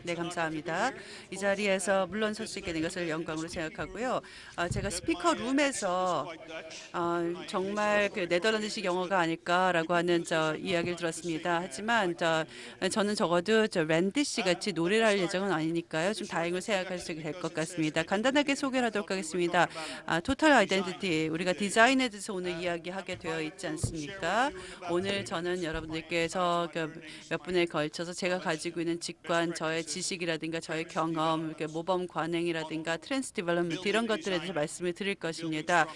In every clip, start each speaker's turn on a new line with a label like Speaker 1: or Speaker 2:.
Speaker 1: 네, 감사합니다. 이 자리에서 물론 설 수 있게 된 것을 영광으로 생각하고요. 제가 스피커 룸에서 정말 그 네덜란드식 영어가 아닐까라고 하는 이야기를 들었습니다. 하지만 저는 적어도 랜디 씨 같이 노래를 할 예정은 아니니까요. 좀 다행을 생각할 수 있게 될 것 같습니다. 간단하게 소개를 하도록 하겠습니다. 토탈 아이덴티티, 우리가 디자인에 대해서 오늘 이야기하게 되어 있지 않습니까? 오늘 저는 여러분들께서 몇 분에 걸쳐서 제가 가지고 있는 직관, 저의 지식이라든가 저의 경험, 이렇게 모범 관행이라든가 트랜스 디벨롭먼트 이런 것들에 대해서 말씀을 드릴 것입니다.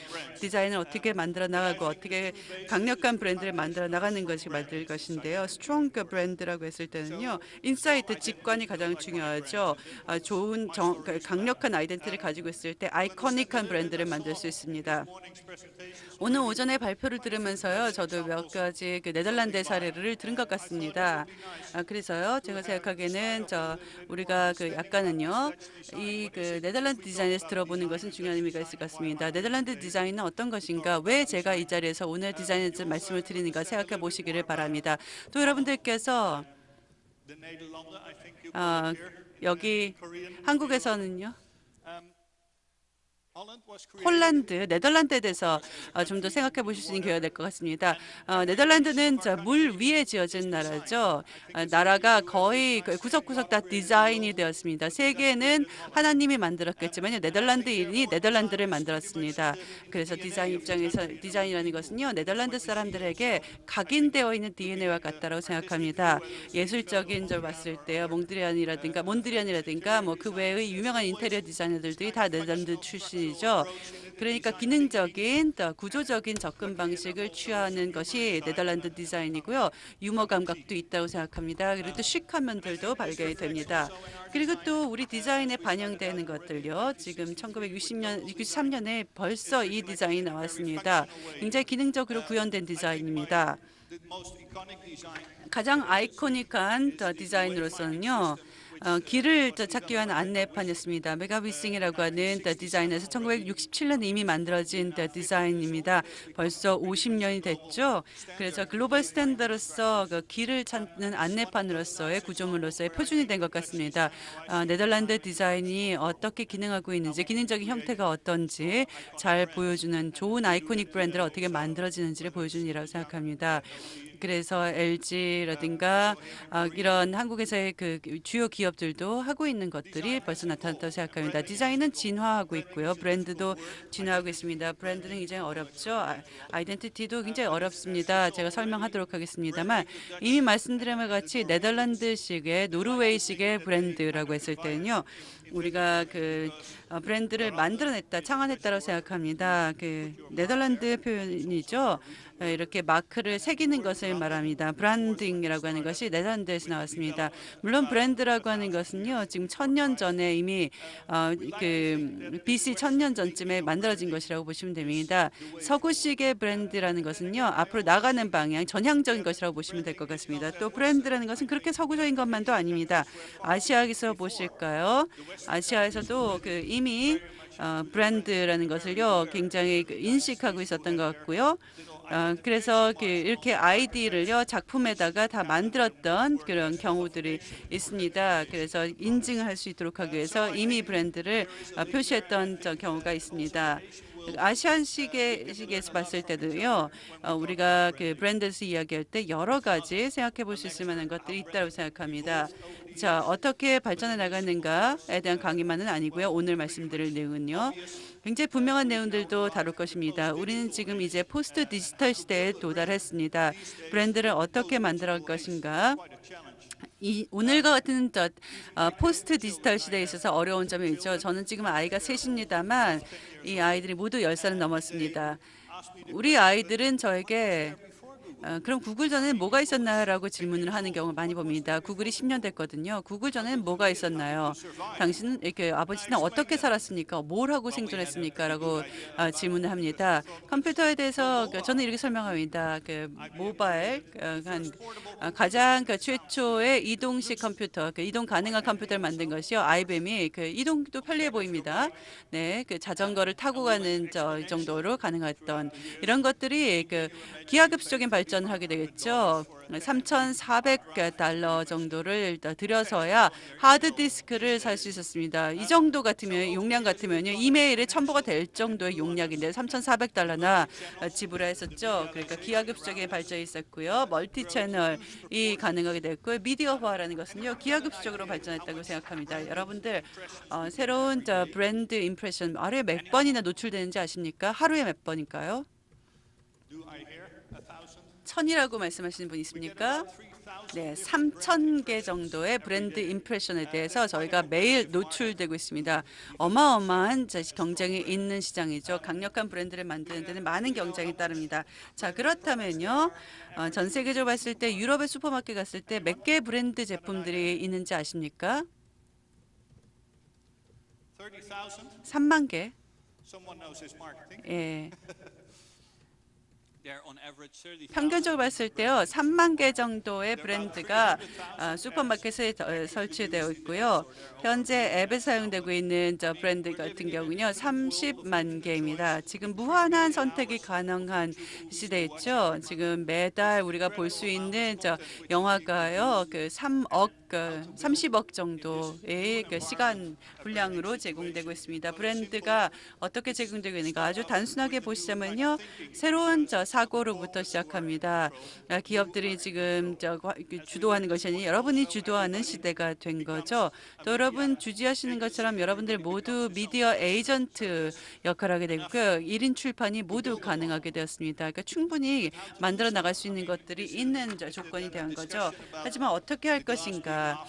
Speaker 1: 디자인을 어떻게 만들어 나가고 어떻게 강력한 브랜드를 만들어 나가는 것이 만들 것인데요. 스트롱 브랜드라고 했을 때는요. 인사이트 직관이 가장 중요하죠. 좋은 강력한 아이덴티티를 가지고 있을 때 아이코닉한 브랜드를 만들 수 있습니다. 오늘 오전에 발표를 들으면서요, 저도 몇 가지 네덜란드 사례를 들은 것 같습니다. 그래서요, 제가 생각하기에는 우리가 약간은요, 이 네덜란드 디자인에서 들어보는 것은 중요한 의미가 있을 것 같습니다. 네덜란드 디자인은 어떤 것인가? 왜 제가 이 자리에서 오늘 디자인에 대해서 말씀을 드리는가 생각해 보시기를 바랍니다. 또 여러분들께서 여기 한국에서는요. 홀란드, 네덜란드에 대해서 좀 더 생각해 보실 수 있는 기회가 될 것 같습니다. 네덜란드는 물 위에 지어진 나라죠. 나라가 거의 구석구석 다 디자인이 되었습니다. 세계는 하나님이 만들었겠지만요. 네덜란드인이 네덜란드를 만들었습니다. 그래서 디자인 입장에서 디자인이라는 것은요. 네덜란드 사람들에게 각인되어 있는 DNA와 같다고 생각합니다. 예술적인 점 봤을 때요. 몬드리안이라든가 뭐 그 외의 유명한 인테리어 디자이너들이 다 네덜란드 출신이죠. 그러니까 기능적인 구조적인 접근 방식을 취하는 것이 네덜란드 디자인이고요. 유머 감각도 있다고 생각합니다. 그리고 또 시크한 면들도 발견이 됩니다. 그리고 또 우리 디자인에 반영되는 것들요. 지금 1960년, 63년에 벌써 이 디자인이 나왔습니다. 굉장히 기능적으로 구현된 디자인입니다. 가장 아이코닉한 디자인으로서는요. 길을 찾기 위한 안내판이었습니다. 메가비싱이라고 하는 디자인에서 1967년에 이미 만들어진 디자인입니다. 벌써 50년이 됐죠. 그래서 글로벌 스탠더로서 길을 찾는 안내판으로서의 구조물로서의 표준이 된 것 같습니다. 네덜란드 디자인이 어떻게 기능하고 있는지, 기능적인 형태가 어떤지 잘 보여주는 좋은 아이코닉 브랜드를 어떻게 만들어지는지를 보여주는 일이라고 생각합니다. 그래서 LG라든가 이런 한국에서의 주요 기업들도 하고 있는 것들이 벌써 나타났다고 생각합니다. 디자인은 진화하고 있고요. 브랜드도 진화하고 있습니다. 브랜드는 굉장히 어렵죠. 아이덴티티도 굉장히 어렵습니다. 제가 설명하도록 하겠습니다만 이미 말씀드린 것 같이 네덜란드식의 노르웨이식의 브랜드라고 했을 때는요. 우리가 브랜드를 만들어냈다, 창안했다고 생각합니다. 네덜란드 표현이죠. 이렇게 마크를 새기는 것을 말합니다. 브랜딩이라고 하는 것이 네덜란드에서 나왔습니다. 물론 브랜드라고 하는 것은요, 지금 1000년 전에 이미 BC 1000년 전쯤에 만들어진 것이라고 보시면 됩니다. 서구식의 브랜드라는 것은요, 앞으로 나가는 방향, 전향적인 것이라고 보시면 될 것 같습니다. 또 브랜드라는 것은 그렇게 서구적인 것만도 아닙니다. 아시아에서 보실까요? 아시아에서도 이미 브랜드라는 것을요 굉장히 인식하고 있었던 것 같고요. 그래서 이렇게 아이디를요 작품에다가 다 만들었던 그런 경우들이 있습니다. 그래서 인증을 할 수 있도록 하기 위해서 이미 브랜드를 표시했던 경우가 있습니다. 아시안식에서 봤을 때도요, 우리가 브랜드에서 이야기할 때 여러 가지 생각해 볼 수 있을 만한 것들이 있다고 생각합니다. 자, 어떻게 발전해 나가는가에 대한 강의만은 아니고요. 오늘 말씀드릴 내용은요. 굉장히 분명한 내용들도 다룰 것입니다. 우리는 지금 이제 포스트 디지털 시대에 도달했습니다. 브랜드를 어떻게 만들어 갈 것인가? 오늘과 같은 포스트 디지털 시대에 있어서 어려운 점이 있죠. 저는 지금 아이가 셋입니다만 이 아이들이 모두 10살은 넘었습니다. 우리 아이들은 저에게 그럼 구글 전에는 뭐가 있었나요?라고 질문을 하는 경우 많이 봅니다. 구글이 10년 됐거든요. 구글 전에는 뭐가 있었나요? 당신은 이렇게 아버지는 어떻게 살았습니까? 뭘 하고 생존했습니까? 라고 질문을 합니다. 컴퓨터에 대해서 저는 이렇게 설명합니다. 모바일 가장 최초의 이동식 컴퓨터, 이동 가능한 컴퓨터를 만든 것이요. IBM이 이동도 편리해 보입니다. 네, 자전거를 타고 가는 정도로 가능했던 이런 것들이 기하급수적인 발전 발전하게 되겠죠. 3,400달러 정도를 들여서야 하드디스크를 살 수 있었습니다. 이 정도 같으면 용량 같으면요. 이메일에 첨부가 될 정도의 용량인데 3,400달러나 지불했었죠. 그러니까 기하급수적인 발전이 있었고요. 멀티 채널이 가능하게 됐고요. 미디어화라는 것은요. 기하급수적으로 발전했다고 생각합니다. 여러분들 새로운 브랜드 임프레션 하루에 몇 번이나 노출되는지 아십니까? 하루에 몇 번일까요? 1,000이라고 말씀하시는 분 있습니까? 네, 3,000개 정도의 브랜드 임프레션에 대해서 저희가 매일 노출되고 있습니다. 어마어마한 경쟁이 있는 시장이죠. 강력한 브랜드를 만드는 데는 많은 경쟁이 따릅니다. 자, 그렇다면요. 전 세계적으로 봤을 때 유럽의 슈퍼마켓 갔을 때 몇 개의 브랜드 제품들이 있는지 아십니까? 3만 개. 예. 평균적으로 봤을 때요, 3만 개 정도의 브랜드가 슈퍼마켓에 설치되어 있고요. 현재 앱에 사용되고 있는 브랜드 같은 경우는요, 30만 개입니다. 지금 무한한 선택이 가능한 시대에 있죠. 지금 매달 우리가 볼 수 있는 영화가요, 30억 정도의 시간 분량으로 제공되고 있습니다. 브랜드가 어떻게 제공되고 있는가 아주 단순하게 보시자면요. 새로운 사고로부터 시작합니다. 기업들이 지금 주도하는 것이 아니라 여러분이 주도하는 시대가 된 거죠. 또 여러분 주지하시는 것처럼 여러분들 모두 미디어 에이전트 역할을 하게 되고요. 1인 출판이 모두 가능하게 되었습니다. 그러니까 충분히 만들어 나갈 수 있는 것들이 있는 조건이 된 거죠. 하지만 어떻게 할 것인가?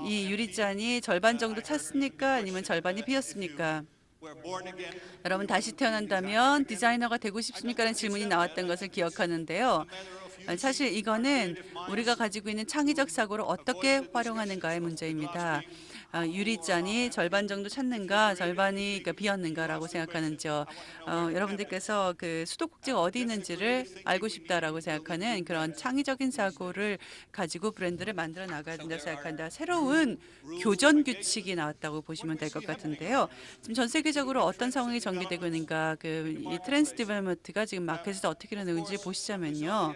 Speaker 1: 이 유리잔이 절반 정도 찼습니까? 아니면 절반이 비었습니까? 여러분 다시 태어난다면 디자이너가 되고 싶습니까? 라는 질문이 나왔던 것을 기억하는데요. 사실 이거는 우리가 가지고 있는 창의적 사고를 어떻게 활용하는가의 문제입니다. 유리잔이 절반 정도 찼는가, 절반이 비었는가라고 생각하는지요. 여러분들께서 그 수도꼭지가 어디 있는지를 알고 싶다라고 생각하는 그런 창의적인 사고를 가지고 브랜드를 만들어 나가야 된다고 생각한다. 새로운 교전 규칙이 나왔다고 보시면 될 것 같은데요. 지금 전 세계적으로 어떤 상황이 전개되고 있는가, 이 트랜스 디벨롭먼트가 지금 마켓에서 어떻게 일어나는지 보시자면요.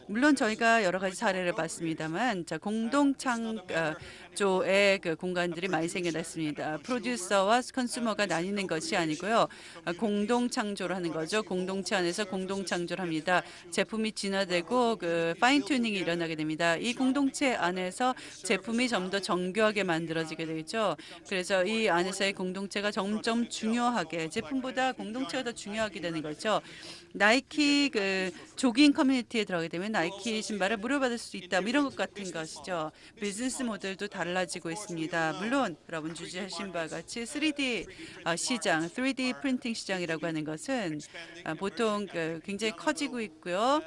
Speaker 1: 물론 저희가 여러 가지 사례를 봤습니다만, 공동창조의 공간들이 많이 생겨났습니다. 프로듀서와 컨슈머가 나뉘는 것이 아니고요. 공동창조를 하는 거죠. 공동체 안에서 공동창조를 합니다. 제품이 진화되고 파인 튜닝이 일어나게 됩니다. 이 공동체 안에서 제품이 좀 더 정교하게 만들어지게 되죠. 그래서 이 안에서의 공동체가 점점 중요하게, 제품보다 공동체가 더 중요하게 되는 거죠. 나이키 조깅 커뮤니티에 들어가게 되면 나이키 신발을 무료 받을 수 있다. 이런 것 같은 것이죠. 비즈니스 모델도 달라지고 있습니다. 물론 여러분 주지하신 바와 같이 3D 시장, 3D 프린팅 시장이라고 하는 것은 보통 굉장히 커지고 있고요.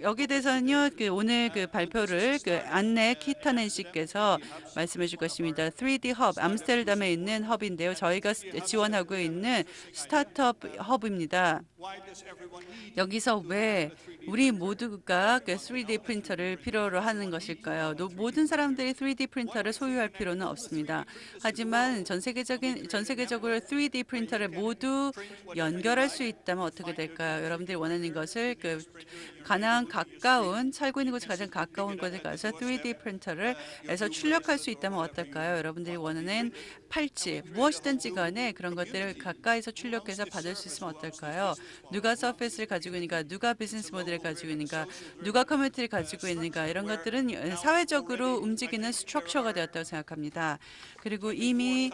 Speaker 1: 여기에 대해서는요, 오늘 발표를 안내 키타넨 씨께서 말씀해 줄 것입니다. 3D 헙, 암스테르담에 있는 헙인데요. 저희가 지원하고 있는 스타트업 헙입니다. 여기서 왜 우리 모두가 3D 프린터를 필요로 하는 것일까요? 모든 사람들이 3D 프린터를 소유할 필요는 없습니다. 하지만 전 세계적으로 3D 프린터를 모두 연결할 수 있다면 어떻게 될까요? 여러분들이 원하는 것을 가장 가까운, 살고 있는 곳에 가장 가까운 곳에 가서 3D 프린터를 해서 출력할 수 있다면 어떨까요? 여러분들이 원하는 팔찌, 무엇이든지 간에 그런 것들을 가까이서 출력해서 받을 수 있으면 어떨까요? 누가 서페이스를 가지고 있는가, 누가 비즈니스 모델을 가지고 있는가, 누가 커뮤니티를 가지고 있는가, 이런 것들은 사회적으로 움직이는 스트럭처가 되었다고 생각합니다. 그리고 이미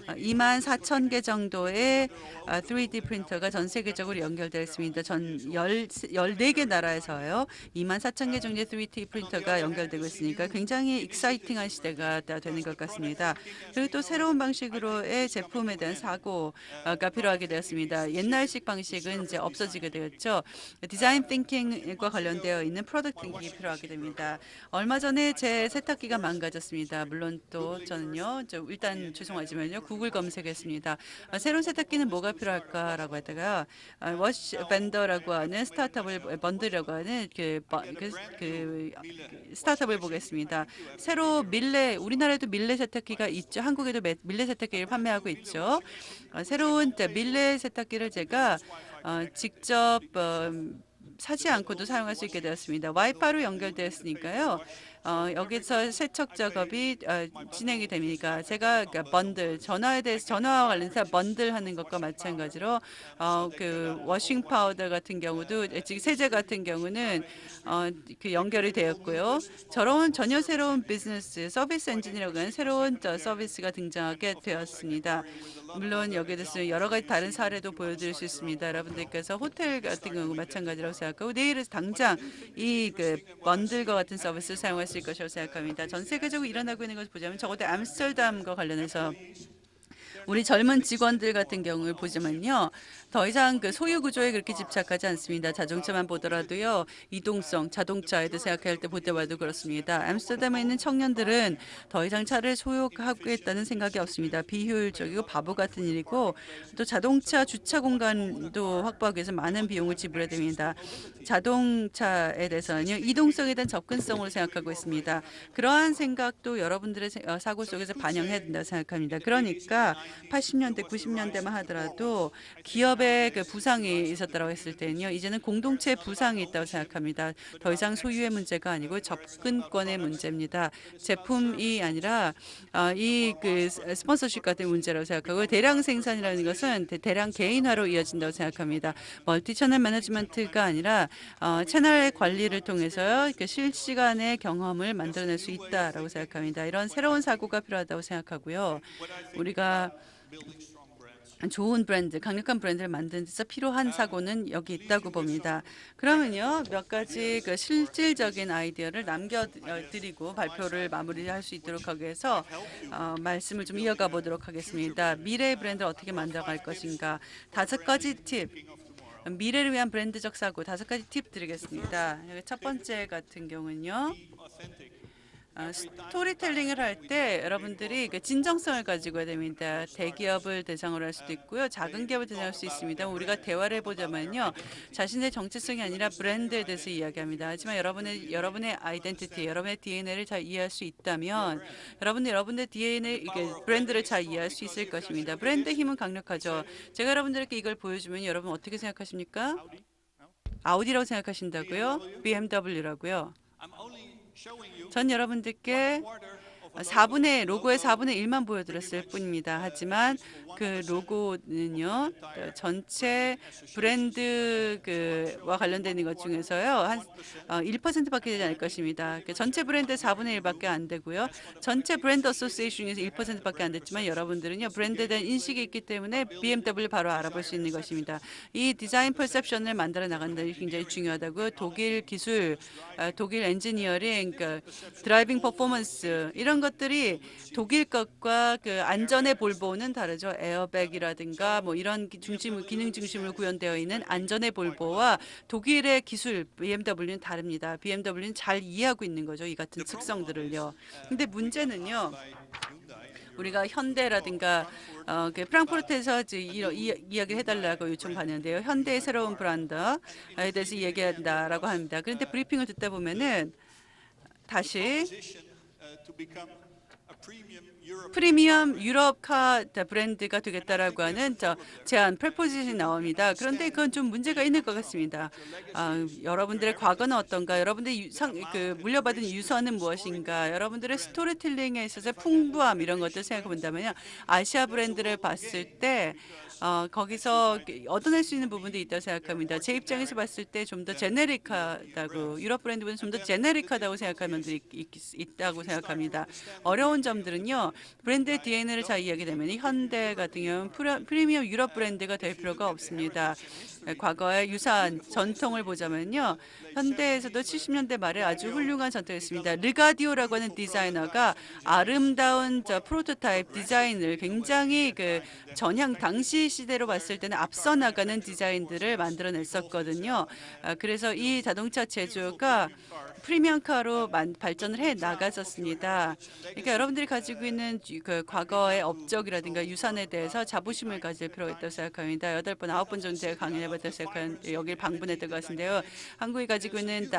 Speaker 1: 24,000개 정도의 3D 프린터가 전 세계적으로 연결되어 있습니다. 전 14개 나라에서요. 24,000개 정도의 3D 프린터가 연결되고 있으니까 굉장히 익사이팅한 시대가 되는 것 같습니다. 그리고 또 새로운 방식으로의 제품에 대한 사고가 필요하게 되었습니다. 옛날식 방식은 이제 없어지게 되었죠. 디자인 띵킹과 관련되어 있는 프로덕트 띵킹이 필요하게 됩니다. 얼마 전에 제 세탁기가 망가졌습니다. 물론 또 저는요, 일단 죄송하지만요, 구글 검색했습니다. 새로운 세탁기는 뭐가 필요할까라고 하다가 워시 벤더라고 하는 스타트업을 번들이라고 하는 스타트업을 보겠습니다. 새로 우리나라에도 밀레 세탁기가 있죠. 한국에도 밀레 세탁기를 판매하고 있죠. 새로운 밀레 세탁기를 제가 직접 사지 않고도 사용할 수 있게 되었습니다. 와이파이로 연결되었으니까요. 여기서 세척 작업이 진행이 됩니다. 제가 그러니까 번들 전화에 대해서 전화와 관련해서 번들하는 것과 마찬가지로 그 워싱 파우더 같은 경우도 즉 세제 같은 경우는 그 연결이 되었고요. 저런 전혀 새로운 비즈니스 서비스 엔진이라고 하는 새로운 서비스가 등장하게 되었습니다. 물론 여기에 대해서 여러 가지 다른 사례도 보여드릴 수 있습니다. 여러분들께서 호텔 같은 경우 마찬가지라고 생각하고 내일 당장 이 그 번들과 같은 서비스를 사용하실 것이라고 생각합니다. 전 세계적으로 일어나고 있는 것을 보자면 적어도 암스테르담과 관련해서 우리 젊은 직원들 같은 경우를 보자면요. 더 이상 그 소유 구조에 그렇게 집착하지 않습니다. 자동차만 보더라도요. 이동성, 자동차에도 생각할 때 볼 때마다 그렇습니다. 암스테르담에 있는 청년들은 더 이상 차를 소유하겠다는 생각이 없습니다. 비효율적이고 바보 같은 일이고 또 자동차 주차 공간도 확보하기 위해서 많은 비용을 지불해야 됩니다. 자동차에 대해서는요. 이동성에 대한 접근성으로 생각하고 있습니다. 그러한 생각도 여러분들의 사고 속에서 반영해야 된다고 생각합니다. 그러니까 80년대, 90년대만 하더라도 기업의 그 부상이 있었다고 했을 때는요. 이제는 공동체 부상이 있다고 생각합니다. 더 이상 소유의 문제가 아니고 접근권의 문제입니다. 제품이 아니라 이 그 스폰서십 같은 문제라고 생각하고 대량 생산이라는 것은 대량 개인화로 이어진다고 생각합니다. 멀티 채널 매니지먼트가 아니라 채널의 관리를 통해서요. 그 실시간의 경험을 만들어낼 수 있다라고 생각합니다. 이런 새로운 사고가 필요하다고 생각하고요. 우리가 좋은 브랜드, 강력한 브랜드를 만드는 데서 필요한 사고는 여기 있다고 봅니다. 그러면요, 몇 가지 그 실질적인 아이디어를 남겨드리고 발표를 마무리할 수 있도록 하기 위해서 말씀을 좀 이어가 보도록 하겠습니다. 미래의 브랜드를 어떻게 만들어갈 것인가. 5가지 팁. 미래를 위한 브랜드적 사고 5가지 팁 드리겠습니다. 첫 번째 같은 경우는요. 스토리텔링을 할 때 여러분들이 그 진정성을 가지고 해야 됩니다. 대기업을 대상으로 할 수도 있고요. 작은 기업을 대상으로 할 수 있습니다. 우리가 대화를 해보자면요. 자신의 정체성이 아니라 브랜드에 대해서 이야기합니다. 하지만 여러분의 아이덴티티, 여러분의 DNA를 잘 이해할 수 있다면 여러분의 DNA, 이게 브랜드를 잘 이해할 수 있을 것입니다. 브랜드의 힘은 강력하죠. 제가 여러분들에게 이걸 보여주면 여러분 어떻게 생각하십니까? 아우디라고 생각하신다고요? BMW라고요? 전 여러분들께 로고의 4분의 1만 보여드렸을 뿐입니다. 하지만 그 로고는요, 전체 브랜드 그와 관련되는 것 중에서요, 한 1%밖에 되지 않을 것입니다. 전체 브랜드 4분의 1밖에 안 되고요. 전체 브랜드 어소시에이션 중에서 1%밖에 안 됐지만 여러분들은요, 브랜드에 대한 인식이 있기 때문에 BMW 바로 알아볼 수 있는 것입니다. 이 디자인 퍼셉션을 만들어 나가는 데 굉장히 중요하다고요. 독일 기술, 독일 엔지니어링, 드라이빙 퍼포먼스 이런 것들이 독일 것과 그 안전의 볼보는 다르죠. 에어백이라든가 뭐 이런 기능 중심으로 구현되어 있는 안전의 볼보와 독일의 기술 BMW는 다릅니다. BMW는 잘 이해하고 있는 거죠. 이 같은 특성들을요. 근데 문제는요. 우리가 현대라든가 그 프랑크푸르트에서 이야기를 해달라고 요청받는데요. 현대의 새로운 브랜드에 대해서 얘기한다라고 합니다. 그런데 브리핑을 듣다 보면은 다시 프리미엄 유럽카 브랜드가 되겠다라고 하는 제안 프레포지션이 나옵니다. 그런데 그건 좀 문제가 있는 것 같습니다. 여러분들의 과거는 어떤가? 여러분들의 물려받은 유서는 무엇인가? 여러분들의 스토리텔링에 있어서 풍부함 이런 것들 생각해 본다면요. 아시아 브랜드를 봤을 때 거기서 얻어낼 수 있는 부분도 있다고 생각합니다. 제 입장에서 봤을 때 좀 더 제네릭하다고 유럽 브랜드보다는 좀 더 제네릭하다고 생각하는 면들이 있다고 생각합니다. 어려운 점들은요. 브랜드의 DNA를 잘 이해하게 되면 현대 같은 경우는 프리미엄 유럽 브랜드가 될 필요가 없습니다. 과거의 유사한 전통을 보자면요. 현대에서도 70년대 말에 아주 훌륭한 전통이 있습니다. 르가디오라고 하는 디자이너가 아름다운 프로토타입 디자인을 굉장히 당시 시대로 봤을 때는 앞서 나가는 디자인들을 만들어냈었거든요. 그래서 이 자동차 제조가 프리미엄카로 발전을 해 나가졌습니다. 그러니까 여러분들이 가지고 있는 우리는 그 과거의 업적이라든가 유산에 대해서 자부심을 가질 필요가 있다고 생각합니다. 8번, 9번 정도 제가 강연해 봤다고 생각한 여기를 방문했던 것 같은데요. 한국이 가지고 있는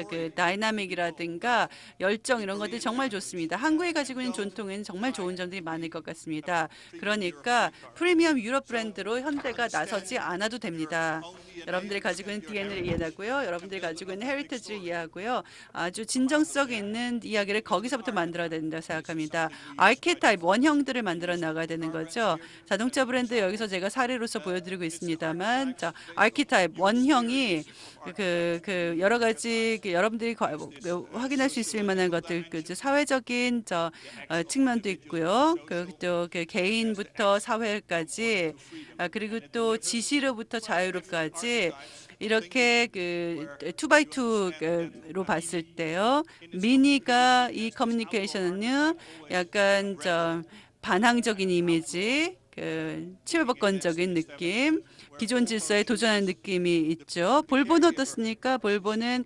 Speaker 1: 그 다이나믹이라든가 열정 이런 것들이 정말 좋습니다. 한국이 가지고 있는 전통에는 정말 좋은 점들이 많을 것 같습니다. 그러니까 프리미엄 유럽 브랜드로 현대가 나서지 않아도 됩니다. 여러분들이 가지고 있는 DNA를 이해하고요. 여러분들이 가지고 있는 헤리티지를 이해하고요. 아주 진정성 있는 이야기를 거기서부터 만들어야 된다고 생각합니다. 아키타입, 원형들을 만들어 나가야 되는 거죠. 자동차 브랜드 여기서 제가 사례로서 보여드리고 있습니다만, 자, 아키타입, 원형이 여러 가지 여러분들이 확인할 수 있을 만한 것들, 사회적인 측면도 있고요. 또 개인부터 사회까지, 그리고 또 지시로부터 자유로까지 이렇게 투바이투로 봤을 때요. 미니가 이 커뮤니케이션은요, 약간 반항적인 이미지, 치외법권적인 느낌, 기존 질서에 도전하는 느낌이 있죠. 볼보는 어떻습니까? 볼보는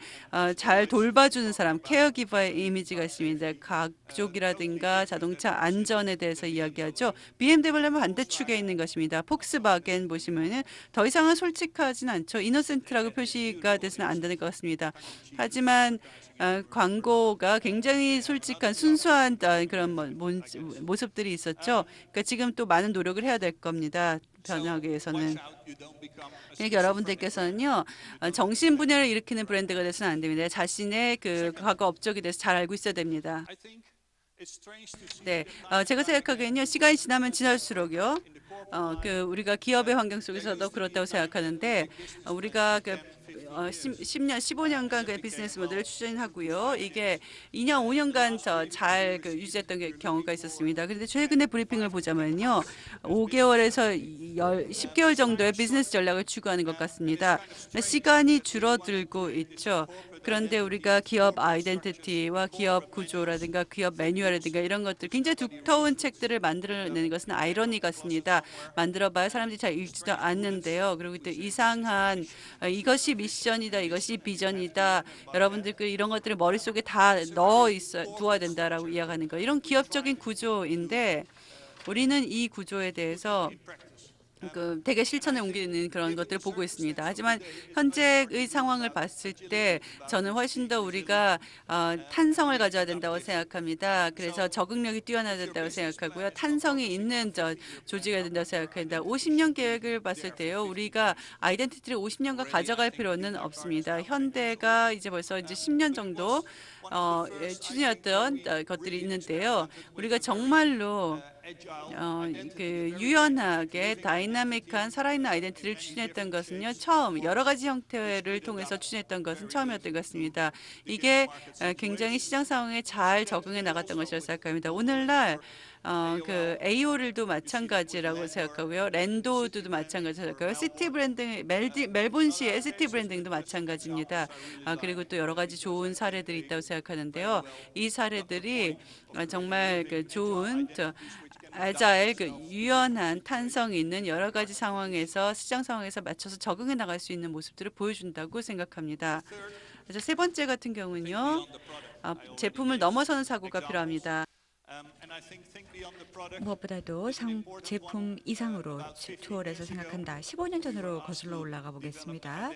Speaker 1: 잘 돌봐주는 사람, 케어기버의 이미지가 있습니다. 가족이라든가 자동차 안전에 대해서 이야기하죠. BMW는 반대축에 있는 것입니다. 폭스바겐 보시면은 더 이상은 솔직하진 않죠. 이노센트라고 표시가 돼서는 안 되는 것 같습니다. 하지만 광고가 굉장히 솔직한 순수한 그런 모습들이 있었죠. 그러니까 지금 또 많은 노력을 해야 될 겁니다. 변하기 위해서는. 그러니까 여러분들께서는요, 정신 분열을 일으키는 브랜드가 돼서는 안 됩니다. 자신의 그 과거 업적에 대해서 잘 알고 있어야 됩니다. 네, 제가 생각하기에는요, 시간이 지나면 지날수록요, 우리가 기업의 환경 속에서도 그렇다고 생각하는데, 우리가 10년, 15년간 그 비즈니스 모델을 추진하고요. 이게 2년, 5년간 잘 유지했던 경우가 있었습니다. 그런데 최근에 브리핑을 보자면요. 5개월에서 10개월 정도의 비즈니스 전략을 추구하는 것 같습니다. 시간이 줄어들고 있죠. 그런데 우리가 기업 아이덴티티와 기업 구조라든가 기업 매뉴얼이라든가 이런 것들 굉장히 두터운 책들을 만들어내는 것은 아이러니 같습니다. 만들어봐야 사람들이 잘 읽지도 않는데요. 그리고 또 이상한 이것이 미션이다, 이것이 비전이다. 여러분들 이런 것들을 머릿속에 다 두어야 된다라고 이야기하는 거. 이런 기업적인 구조인데 우리는 이 구조에 대해서 되게 실천에 옮기는 그런 것들을 보고 있습니다. 하지만 현재의 상황을 봤을 때 저는 훨씬 더 우리가 탄성을 가져야 된다고 생각합니다. 그래서 적응력이 뛰어나야 된다고 생각하고요. 탄성이 있는 조직이 된다고 생각합니다. 50년 계획을 봤을 때요. 우리가 아이덴티티를 50년간 가져갈 필요는 없습니다. 현대가 이제 벌써 이제 10년 정도 추진했던 것들이 있는데요. 우리가 정말로 유연하게 다이나믹한 살아있는 아이덴티티를 추진했던 것은요. 처음 여러 가지 형태를 통해서 추진했던 것은 처음이었던 것 같습니다. 이게 굉장히 시장 상황에 잘 적응해 나갔던 것이라고 생각합니다. 오늘날 AOL도 마찬가지라고 생각하고요. 랜도우드도 마찬가지라고 생각하고요. 시티 브랜딩, 멜본시의 시티 브랜딩도 마찬가지입니다. 그리고 또 여러 가지 좋은 사례들이 있다고 생각하는데요. 이 사례들이 정말 좋은 아자일 유연한 탄성 있는 여러 가지 상황에서 시장 상황에서 맞춰서 적응해 나갈 수 있는 모습들을 보여준다고 생각합니다. 그래서 세 번째 같은 경우는요. 제품을 넘어서는 사고가 필요합니다. 무엇보다도 제품 이상으로 초월해서 생각한다. 15년 전으로 거슬러 올라가 보겠습니다.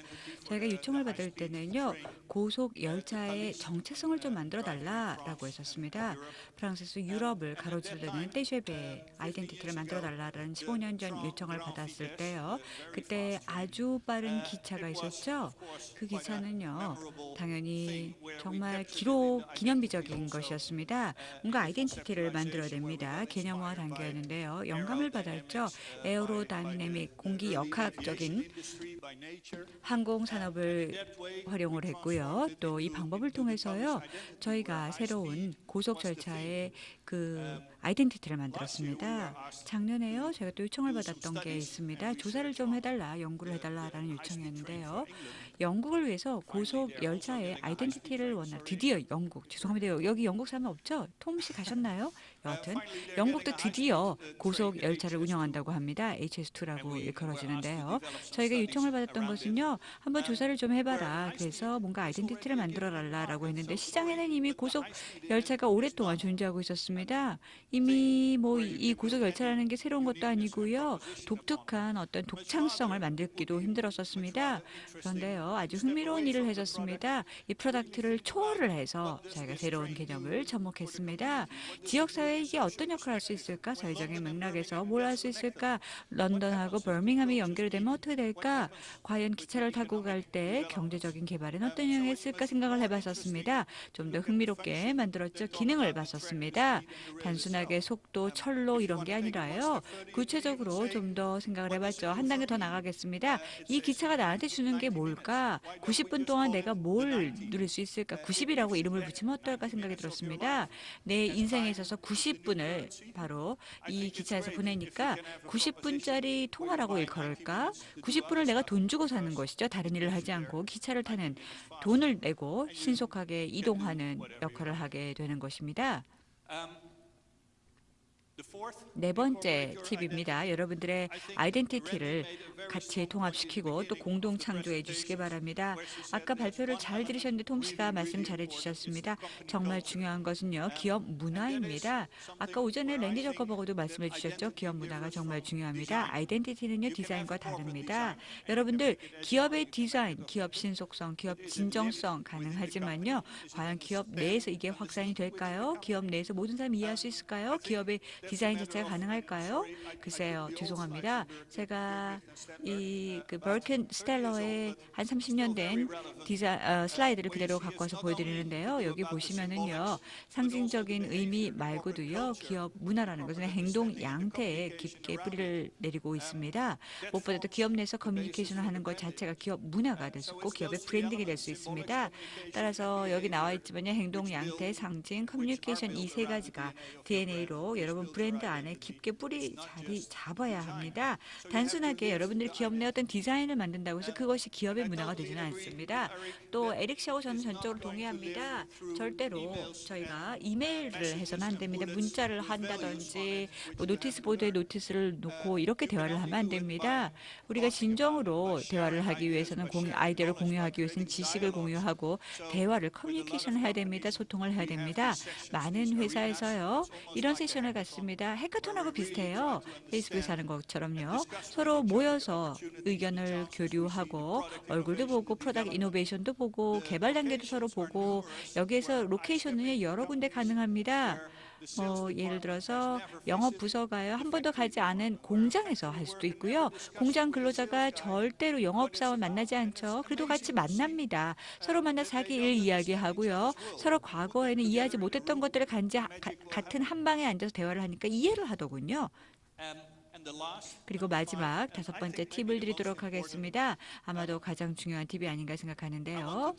Speaker 1: 저희가 요청을 받을 때는요. 고속 열차의 정체성을 좀 만들어 달라라고 했었습니다. 프랑스에서 유럽을 가로지르는 떼쉐베 아이덴티티를 만들어 달라라는 15년 전 요청을 받았을 때요. 그때 아주 빠른 기차가 있었죠. 그 기차는요. 당연히 정말 기념비적인 것이었습니다. 뭔가 아이덴티티를 만들어야 됩니다. 개념화 단계였는데요. 영감을 받았죠. 에어로다이내믹 공기 역학적인 항공 산업을 활용을 했고요. 또 이 방법을 통해서요. 저희가 새로운 고속 절차의 아이덴티티를 만들었습니다. 작년에요. 제가 또 요청을 받았던 게 있습니다. 조사를 좀 해달라, 연구를 해달라라는 요청이었는데요. 영국을 위해서 고속 열차의 아이덴티티를 드디어 영국, 죄송합니다. 여기 영국 사람 없죠? 톰 씨 가셨나요? 여하튼 영국도 드디어 고속 열차를 운영한다고 합니다. HS2라고 일컬어지는데요. 저희가 요청을 받았던 것은요. 한번 조사를 좀 해봐라. 그래서 뭔가 아이덴티티를 만들어달라고 했는데 시장에는 이미 고속 열차가 오랫동안 존재하고 있었습니다.
Speaker 2: 이미 뭐 이 고속 열차라는 게 새로운 것도 아니고요. 독특한 어떤 독창성을 만들기도 힘들었었습니다. 그런데요, 아주 흥미로운 일을 해줬습니다. 이 프로덕트를 초월을 해서 저희가 새로운 개념을 접목했습니다. 지역사회에 이게 어떤 역할을 할 수 있을까? 사회적인 맥락에서 뭘 할 수 있을까? 런던하고 버밍함이 연결되면 어떻게 될까? 과연 기차를 타고 갈 때 경제적인 개발에는 어떤 영향이 있을까 생각을 해봤었습니다. 좀 더 흥미롭게 만들었죠. 기능을 봤었습니다. 단순하게 속도, 철로 이런 게 아니라요. 구체적으로 좀 더 생각을 해봤죠. 한 단계 더 나가겠습니다. 이 기차가 나한테 주는 게 뭘까? 90분 동안 내가 뭘 누릴 수 있을까? 90이라고 이름을 붙이면 어떨까 생각이 들었습니다. 내 인생에 있어서 90분을 바로 이 기차에서 보내니까 90분짜리 통화라고 일컬을까? 90분을 내가 돈 주고 사는 것이죠. 다른 일을 하지 않고 기차를 타는 돈을 내고 신속하게 이동하는 역할을 하게 되는 것입니다. 네 번째 팁입니다. 여러분들의 아이덴티티를 같이 통합시키고 또 공동 창조해 주시기 바랍니다. 아까 발표를 잘 들으셨는데 톰 씨가 말씀 잘해 주셨습니다. 정말 중요한 것은요. 기업 문화입니다. 아까 오전에 랜디 저커버그도 말씀해 주셨죠. 기업 문화가 정말 중요합니다. 아이덴티티는요. 디자인과 다릅니다. 여러분들 기업의 디자인, 기업 신속성, 기업 진정성 가능하지만요. 과연 기업 내에서 이게 확산이 될까요? 기업 내에서 모든 사람이 이해할 수 있을까요? 기업의 디자인 자체가 가능할까요? 글쎄요, 죄송합니다. 제가 그 버킨 스텔러의 한 30년 된 슬라이드를 그대로 갖고 와서 보여드리는데요. 여기 보시면은요, 상징적인 의미 말고도요, 기업 문화라는 것은 행동 양태에 깊게 뿌리를 내리고 있습니다. 무엇보다도 기업 내에서 커뮤니케이션을 하는 것 자체가 기업 문화가 될 수 있고 기업의 브랜딩이 될 수 있습니다. 따라서 여기 나와 있지만요, 행동 양태, 상징, 커뮤니케이션 이 세 가지가 DNA로 여러분 브랜드 안에 깊게 뿌리 자리 잡아야 합니다. 단순하게 여러분들이 기업 내 어떤 디자인을 만든다고 해서 그것이 기업의 문화가 되지는 않습니다. 또 에릭 샤오 저는 전적으로 동의합니다. 절대로 저희가 이메일을 해서는 안 됩니다. 문자를 한다든지 뭐 노티스 보드에 노티스를 놓고 이렇게 대화를 하면 안 됩니다. 우리가 진정으로 대화를 하기 위해서는 아이디어를 공유하기 위해서는 지식을 공유하고 대화를 커뮤니케이션을 해야 됩니다. 소통을 해야 됩니다. 많은 회사에서요. 이런 세션을 갖습니다. 해커톤하고 비슷해요. 페이스북에서 하는 것처럼요. 서로 모여서 의견을 교류하고 얼굴도 보고 프로덕트 이노베이션도 보고 개발 단계도 서로 보고 여기에서 로케이션은 여러 군데 가능합니다. 예를 들어서 영업 부서가요. 한 번도 가지 않은 공장에서 할 수도 있고요. 공장 근로자가 절대로 영업사원 만나지 않죠. 그래도 같이 만납니다. 서로 만나 자기 일 이야기하고요. 서로 과거에는 이해하지 못했던 것들을 같은 한 방에 앉아서 대화를 하니까 이해를 하더군요. 그리고 마지막 다섯 번째 팁을 드리도록 하겠습니다. 아마도 가장 중요한 팁이 아닌가 생각하는데요.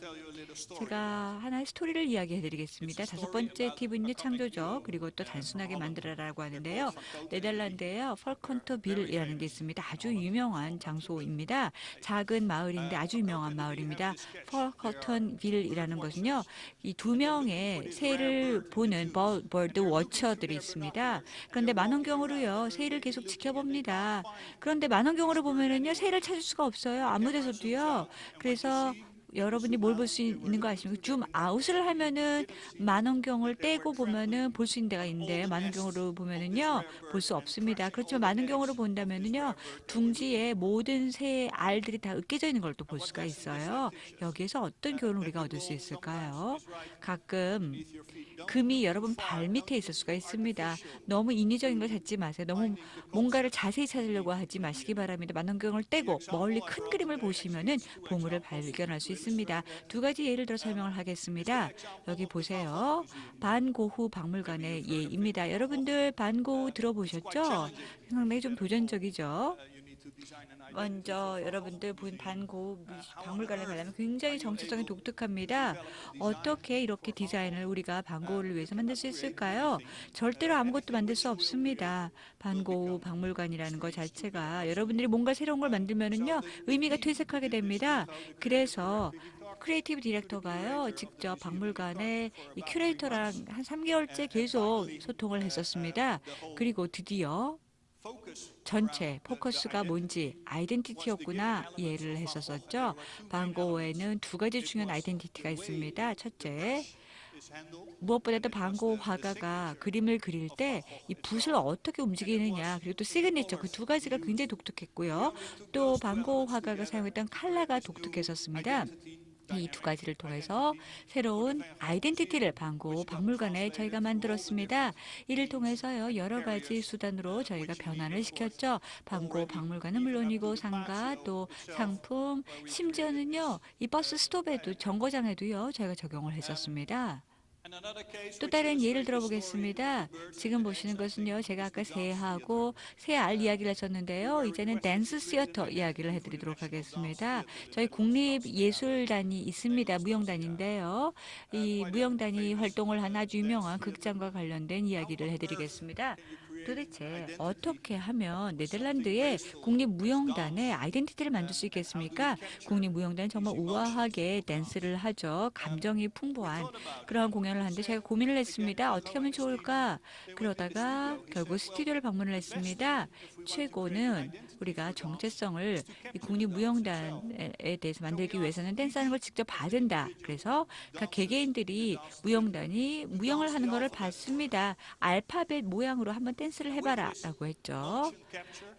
Speaker 2: 제가 하나의 스토리를 이야기해 드리겠습니다. 다섯 번째 팁은요, 창조죠. 그리고 또 단순하게 만들어라라고 하는데요. 네덜란드에요, 펄컨터빌이라는 게 있습니다. 아주 유명한 장소입니다. 작은 마을인데 아주 유명한 마을입니다. 펄컨턴빌이라는 것은요, 이 두 명의 새를 보는 버드 워처들이 있습니다. 그런데 만원경으로요, 새를 계속 지켜봅니다. 그런데 만원경으로 보면은요, 새를 찾을 수가 없어요. 아무 데서도요. 그래서 여러분이 뭘 볼 수 있는 거 아십니까? 줌 아웃을 하면은 만원경을 떼고 보면은 볼 수 있는 데가 있는데 만원경으로 보면은요 볼 수 없습니다. 그렇지만 만원경으로 본다면은요 둥지에 모든 새의 알들이 다 으깨져 있는 걸 또 볼 수가 있어요. 여기에서 어떤 교훈을 우리가 얻을 수 있을까요? 가끔 금이 여러분 발 밑에 있을 수가 있습니다. 너무 인위적인 걸 찾지 마세요. 너무 뭔가를 자세히 찾으려고 하지 마시기 바랍니다. 만원경을 떼고 멀리 큰 그림을 보시면은 보물을 발견할 수 있습니다. 두 가지 예를 들어 설명을 하겠습니다. 여기 보세요. 반고흐 박물관의 예입니다. 여러분들 반고흐 들어보셨죠? 상당히 좀 도전적이죠. 먼저 여러분들 본 반고흐 박물관을 가려면 굉장히 정체성이 독특합니다. 어떻게 이렇게 디자인을 우리가 반고흐를 위해서 만들 수 있을까요? 절대로 아무것도 만들 수 없습니다. 반고흐 박물관이라는 것 자체가 여러분들이 뭔가 새로운 걸 만들면은요 의미가 퇴색하게 됩니다. 그래서 크리에이티브 디렉터가요 직접 박물관에 이 큐레이터랑 한 3개월째 계속 소통을 했었습니다. 그리고 드디어 전체 포커스가 뭔지 아이덴티티였구나 이해를 했었었죠. 반고흐에는 두 가지 중요한 아이덴티티가 있습니다. 첫째, 무엇보다도 반고 화가가 그림을 그릴 때 이 붓을 어떻게 움직이느냐 그리고 또 시그니처 그 두 가지가 굉장히 독특했고요. 또 반고 화가가 사용했던 컬러가 독특했었습니다. 이 두 가지를 통해서 새로운 아이덴티티를 반고 박물관에 저희가 만들었습니다. 이를 통해서요 여러 가지 수단으로 저희가 변환을 시켰죠. 반고 박물관은 물론이고 상가 또 상품 심지어는요 이 버스 스톱에도 정거장에도요 저희가 적용을 했었습니다. 또 다른 예를 들어보겠습니다. 지금 보시는 것은요. 제가 아까 새하고 새알 이야기를 했었는데요. 이제는 댄스 시어터 이야기를 해드리도록 하겠습니다. 저희 국립예술단이 있습니다. 무용단인데요. 이 무용단이 활동을 한 아주 유명한 극장과 관련된 이야기를 해드리겠습니다. 도대체 어떻게 하면 네덜란드의 국립무용단의 아이덴티티를 만들 수 있겠습니까? 국립무용단은 정말 우아하게 댄스를 하죠. 감정이 풍부한 그러한 공연을 하는데 제가 고민을 했습니다. 어떻게 하면 좋을까? 그러다가 결국 스튜디오를 방문을 했습니다. 최고는 우리가 정체성을 이 국립무용단에 대해서 만들기 위해서는 댄스하는 걸 직접 봐야 된다. 그래서 각 개개인들이 무용단이 무용을 하는 것을 봤습니다. 알파벳 모양으로 한번 댄스를 해봐라 라고 했죠.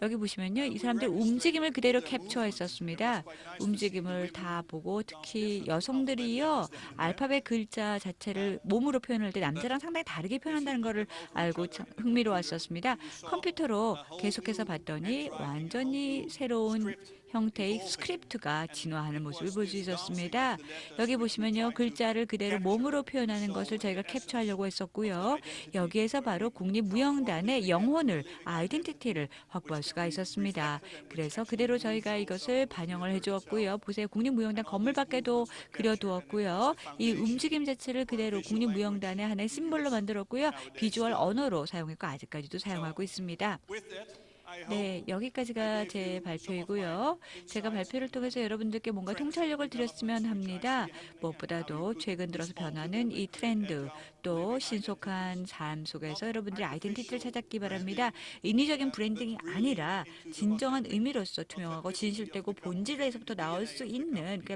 Speaker 2: 여기 보시면요. 이 사람들 움직임을 그대로 캡처했었습니다. 움직임을 다 보고 특히 여성들이요. 알파벳 글자 자체를 몸으로 표현할 때 남자랑 상당히 다르게 표현한다는 것을 알고 참 흥미로웠었습니다. 컴퓨터로 계속해서 봤더니 완전히 새로운 형태의 스크립트가 진화하는 모습을 볼 수 있었습니다. 여기 보시면요. 글자를 그대로 몸으로 표현하는 것을 저희가 캡처하려고 했었고요. 여기에서 바로 국립무용단의 영혼을, 아이덴티티를 확보할 수가 있었습니다. 그래서 그대로 저희가 이것을 반영을 해주었고요. 보세요. 국립무용단 건물 밖에도 그려두었고요. 이 움직임 자체를 그대로 국립무용단의 하나의 심볼로 만들었고요. 비주얼 언어로 사용했고 아직까지도 사용하고 있습니다. 네, 여기까지가 제 발표이고요. 제가 발표를 통해서 여러분들께 뭔가 통찰력을 드렸으면 합니다. 무엇보다도 최근 들어서 변하는 이 트렌드, 또 신속한 삶 속에서 여러분들이 아이덴티티를 찾았기 바랍니다. 인위적인 브랜딩이 아니라 진정한 의미로서 투명하고 진실되고 본질에서부터 나올 수 있는 그러니까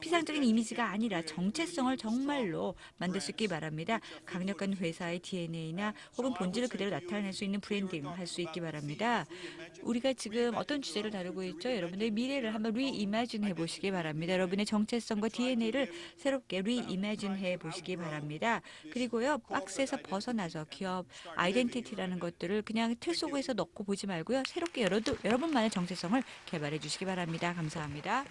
Speaker 2: 피상적인 이미지가 아니라 정체성을 정말로 만들 수 있기 바랍니다. 강력한 회사의 DNA나 혹은 본질을 그대로 나타낼 수 있는 브랜딩 할 수 있기 바랍니다. 우리가 지금 어떤 주제를 다루고 있죠? 여러분의 미래를 한번 리이매진 해보시기 바랍니다. 여러분의 정체성과 DNA를 새롭게 리이매진 해보시기 바랍니다. 그리고요, 박스에서 벗어나서 기업 아이덴티티라는 것들을 그냥 틀 속에서 넣고 보지 말고요. 새롭게 여러분만의 정체성을 개발해 주시기 바랍니다. 감사합니다.